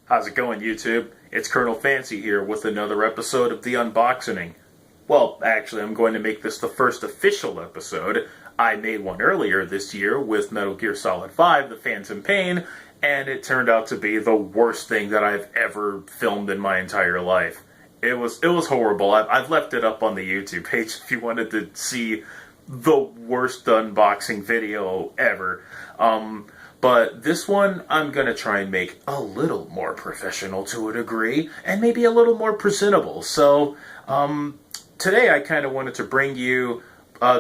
How's it going, YouTube? It's Colonel Fancy here with another episode of the Unboxening. Well, actually, I'm going to make this the first official episode. I made one earlier this year with Metal Gear Solid 5, The Phantom Pain, and it turned out to be the worst thing that I've ever filmed in my entire life. It was horrible. I've left it up on the YouTube page if you wanted to see the worst unboxing video ever. But this one, I'm going to try and make a little more professional to a degree, and maybe a little more presentable. So, today I kind of wanted to bring you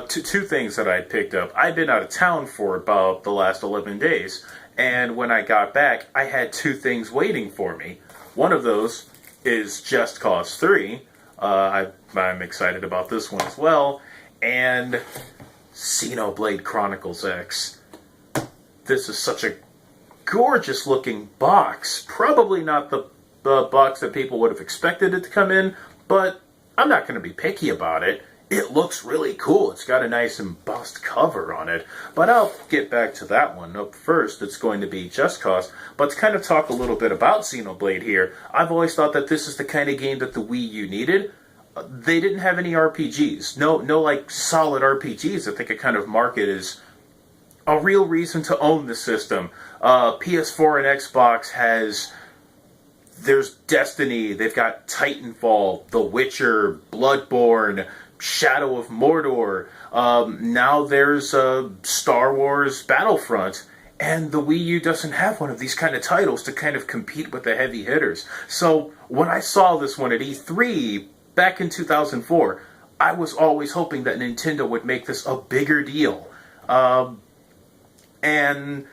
two things that I picked up. I've been out of town for about the last 11 days, and when I got back, I had two things waiting for me. One of those is Just Cause 3. I'm excited about this one as well. And Xenoblade Chronicles X. This is such a gorgeous looking box. Probably not the box that people would have expected it to come in, but I'm not going to be picky about it. It looks really cool. It's got a nice embossed cover on it, but I'll get back to that one. Up first, it's going to be Just Cause, but to kind of talk a little bit about Xenoblade here, I've always thought that this is the kind of game that the Wii U needed. They didn't have any RPGs. No like solid RPGs. I think it kind of market as a real reason to own the system. PS4 and Xbox there's Destiny, they've got Titanfall, The Witcher, Bloodborne, Shadow of Mordor, now there's Star Wars Battlefront, and the Wii U doesn't have one of these kind of titles to kind of compete with the heavy hitters. So when I saw this one at E3 back in 2004, I was always hoping that Nintendo would make this a bigger deal. And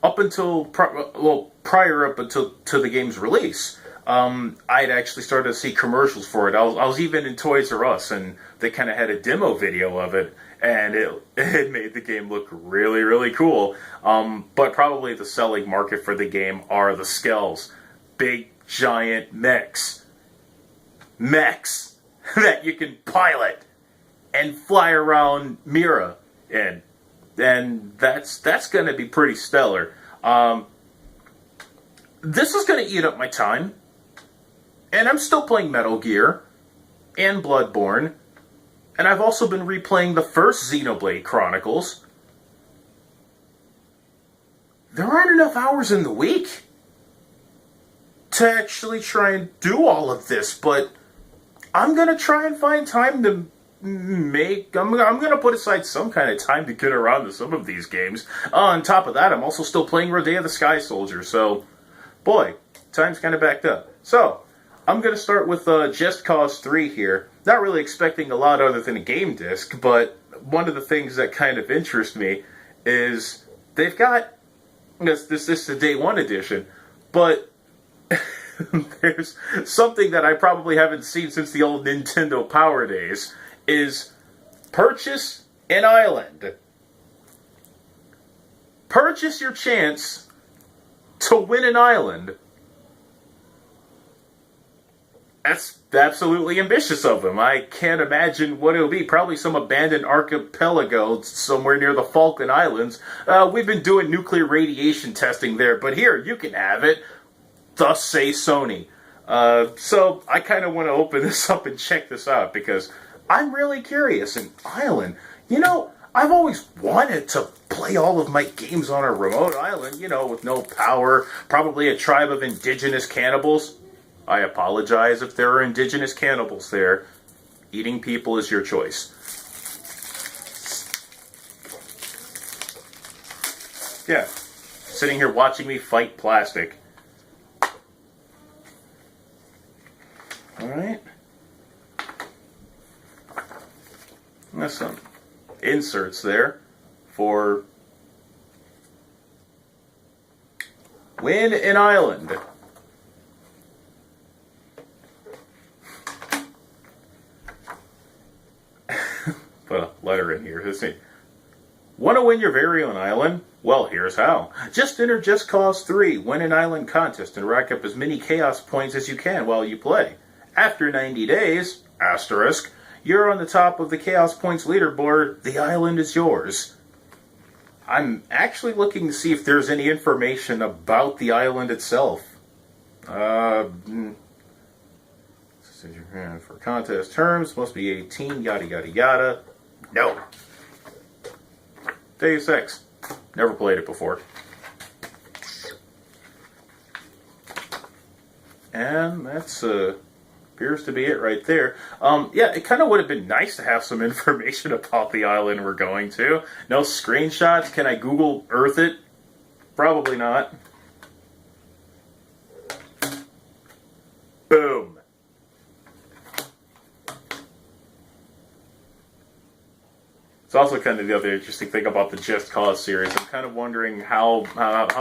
up until prior up until to the game's release, I'd actually started to see commercials for it. I was even in Toys R Us, and they kind of had a demo video of it, and it made the game look really, really cool. But probably the selling market for the game are the skells, big giant mechs that you can pilot and fly around Mira in. And that's going to be pretty stellar. This is going to eat up my time. And I'm still playing Metal Gear and Bloodborne. And I've also been replaying the first Xenoblade Chronicles. There aren't enough hours in the week to actually try and do all of this. But I'm going to try and find time to I'm going to put aside some kind of time to get around to some of these games. On top of that, I'm also still playing Rodea the Sky Soldier, so, boy, time's kind of backed up. So, I'm going to start with Just Cause 3 here. Not really expecting a lot other than a game disc, but one of the things that kind of interest me is they've got, this is the Day 1 edition, but there's something that I probably haven't seen since the old Nintendo Power days, is purchase an island. Purchase your chance to win an island. That's absolutely ambitious of them. I can't imagine what it'll be. Probably some abandoned archipelago somewhere near the Falkland Islands. We've been doing nuclear radiation testing there, but here, you can have it. Thus say Sony. So I kind of want to open this up and check this out, because I'm really curious. An island. You know, I've always wanted to play all of my games on a remote island, you know, with no power, probably a tribe of indigenous cannibals. I apologize if there are indigenous cannibals there. Eating people is your choice. Yeah, sitting here watching me fight plastic. Alright. There's some inserts there for win an island. Put a letter in here. Let's see. Want to win your very own island? Well, here's how. Just enter Just Cause 3, win an island contest, and rack up as many chaos points as you can while you play. After 90 days, asterisk, you're on the top of the Chaos Points leaderboard. The island is yours. I'm actually looking to see if there's any information about the island itself. For contest terms, must be 18, yada yada yada. No. Deus Ex. Never played it before. And that's appears to be it right there. Yeah, it kind of would have been nice to have some information about the island we're going to. No screenshots. Can I Google Earth it? Probably not. Boom. It's also kind of the other interesting thing about the Just Cause series. I'm kind of wondering how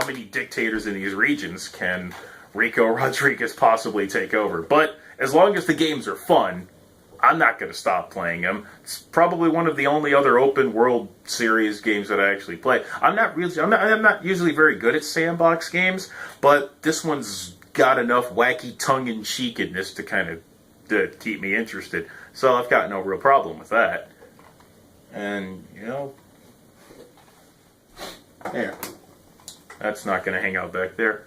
many dictators in these regions can Rico Rodriguez possibly take over. But as long as the games are fun, I'm not going to stop playing them. It's probably one of the only other open world series games that I actually play. I'm not usually very good at sandbox games, but this one's got enough wacky tongue-in-cheekedness to kind of to keep me interested. So I've got no real problem with that. And, you know, there. That's not going to hang out back there.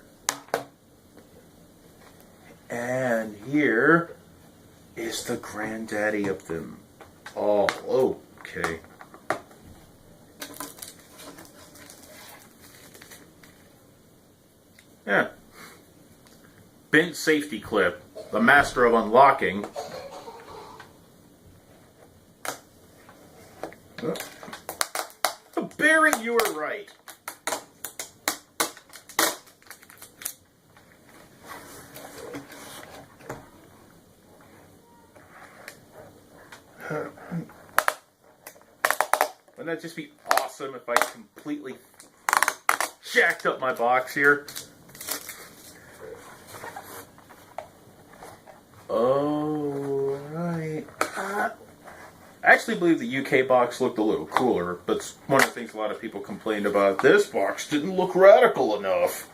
And here is the granddaddy of them all. Okay. Yeah. Bent safety clip. The master of unlocking. Barry, you were right. Wouldn't that just be awesome if I completely jacked up my box here? Oh, right. I actually believe the UK box looked a little cooler, but one of the things a lot of people complained about, this box didn't look radical enough.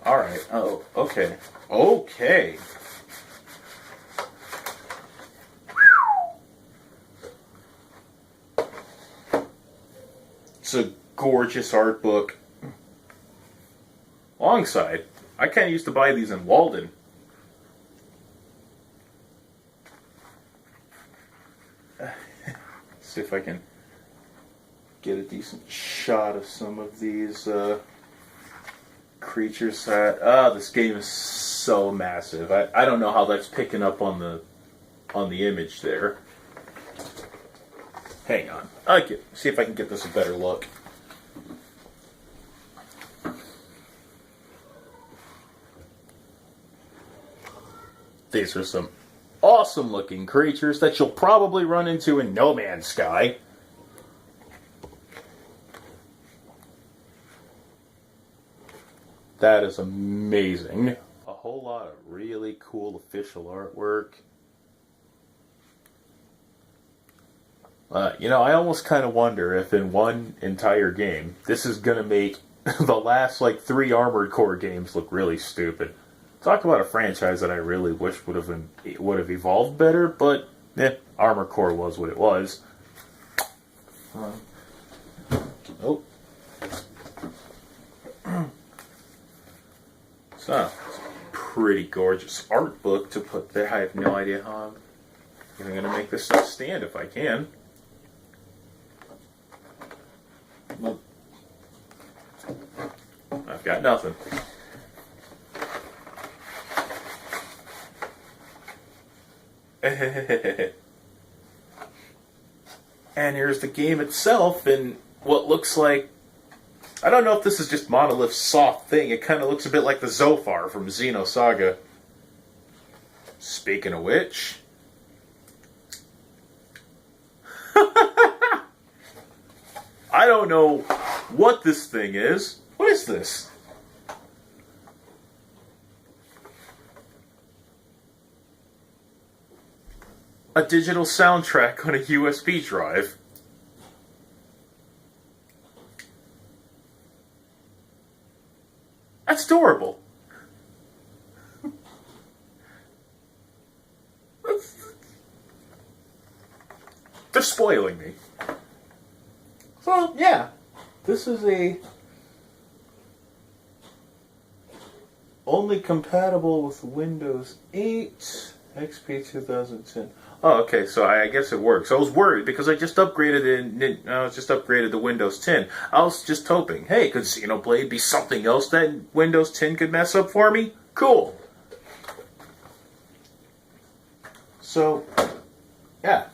Alright, oh, okay. Okay. It's a gorgeous art book. Alongside, I kind of used to buy these in Walden. See if I can get a decent shot of some of these creatures. This game is so massive. I don't know how that's picking up on the image there. Hang on. See if I can get this a better look. These are some awesome looking creatures that you'll probably run into in No Man's Sky. That is amazing. A whole lot of really cool official artwork. You know, I almost kind of wonder if in one entire game, this is going to make the last, 3 Armored Core games look really stupid. Talk about a franchise that I really wish would have evolved better, but Armored Core was what it was. Oh. So, it's a pretty gorgeous art book to put there. I have no idea how I'm going to make this stuff stand if I can. Well, I've got nothing. And here's the game itself in what looks like, I don't know if this is just Monolith's soft thing. It kind of looks a bit like the Zophar from Xenosaga. Speaking of which, I don't know what this thing is. What is this? A digital soundtrack on a USB drive. That's adorable. They're spoiling me. So, yeah. This is a only compatible with Windows 8 XP 2010. Oh, okay, so I guess it works. I was worried because I just upgraded to Windows 10. I was just hoping, hey, could Xenoblade be something else that Windows 10 could mess up for me? Cool. So, yeah.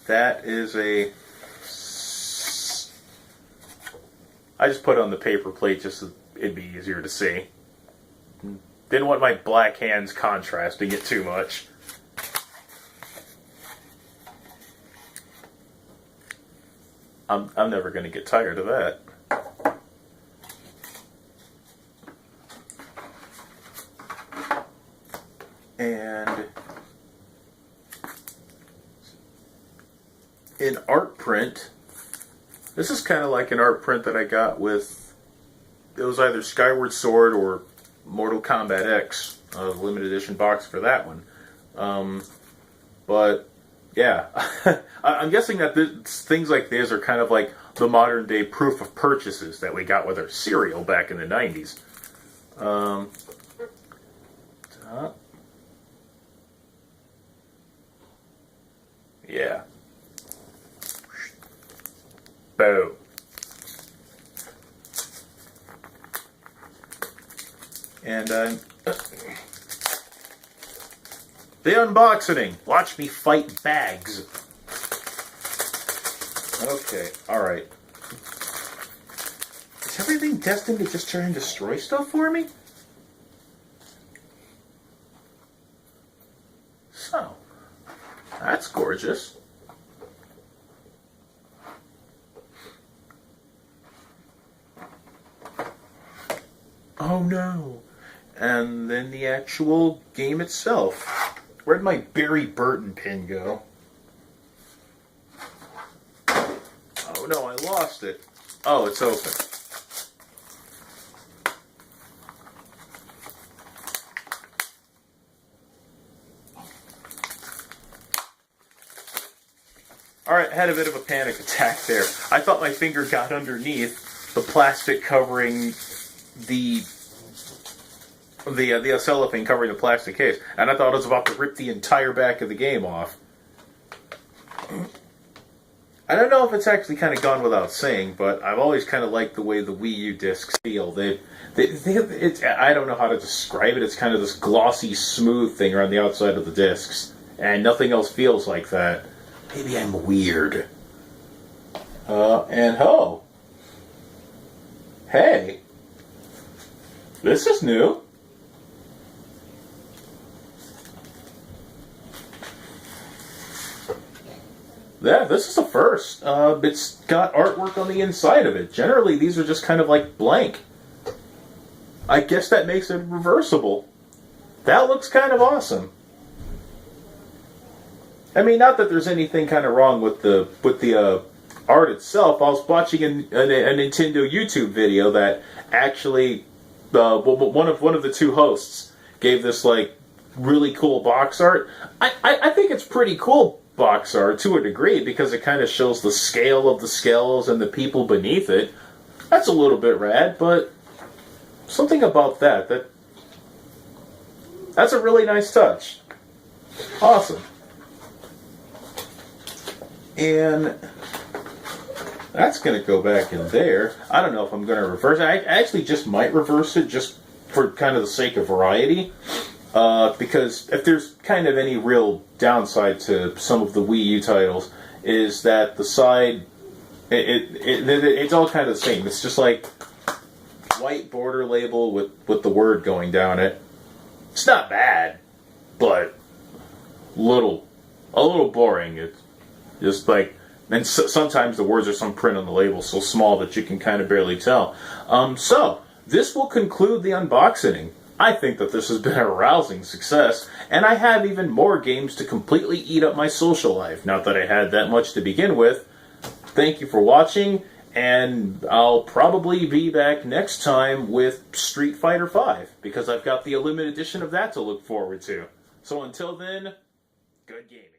That is a... I just put it on the paper plate just so it'd be easier to see. Didn't want my black hands contrasting it too much. I'm never going to get tired of that. And in art print, this is kind of like an art print that I got with, it was either Skyward Sword or Mortal Kombat X, limited edition box for that one. But yeah, I'm guessing that things like this are kind of like the modern day proof of purchases that we got with our cereal back in the 90s. Yeah. Boom. And the unboxing. Watch me fight bags. Okay, alright. Is everything destined to just try and destroy stuff for me? So, that's gorgeous. Oh no. And then the actual game itself. Where'd my Barry Burton pin go? Oh no, I lost it. Oh, it's open. Alright, I had a bit of a panic attack there. I thought my finger got underneath the plastic covering the cellophane covering the plastic case, and I thought I was about to rip the entire back of the game off. I don't know if it's actually kind of gone without saying, but I've always kind of liked the way the Wii U discs feel. I don't know how to describe it. It's kind of this glossy, smooth thing around the outside of the discs, and nothing else feels like that. Maybe I'm weird. And oh, hey, this is new. Yeah, this is a first. It's got artwork on the inside of it. Generally, these are just kind of like blank. I guess that makes it reversible. That looks kind of awesome. I mean, not that there's anything kind of wrong with the art itself. I was watching a Nintendo YouTube video that actually one of the two hosts gave this like really cool box art. I think it's pretty cool box art to a degree because it kind of shows the scale of the skulls and the people beneath it. That's a little bit rad, but something about that's a really nice touch. Awesome. And that's going to go back in there. I don't know if I'm going to reverse it. I actually just might reverse it just for kind of the sake of variety. Because if there's kind of any real downside to some of the Wii U titles, is that the side, it's all kind of the same. It's just like white border label with the word going down it. It's not bad, but a little boring. It's just like, and sometimes the words are some print on the label so small that you can kind of barely tell. So this will conclude the unboxing. I think that this has been a rousing success, and I have even more games to completely eat up my social life. Not that I had that much to begin with. Thank you for watching, and I'll probably be back next time with Street Fighter V, because I've got the limited edition of that to look forward to. So until then, good game.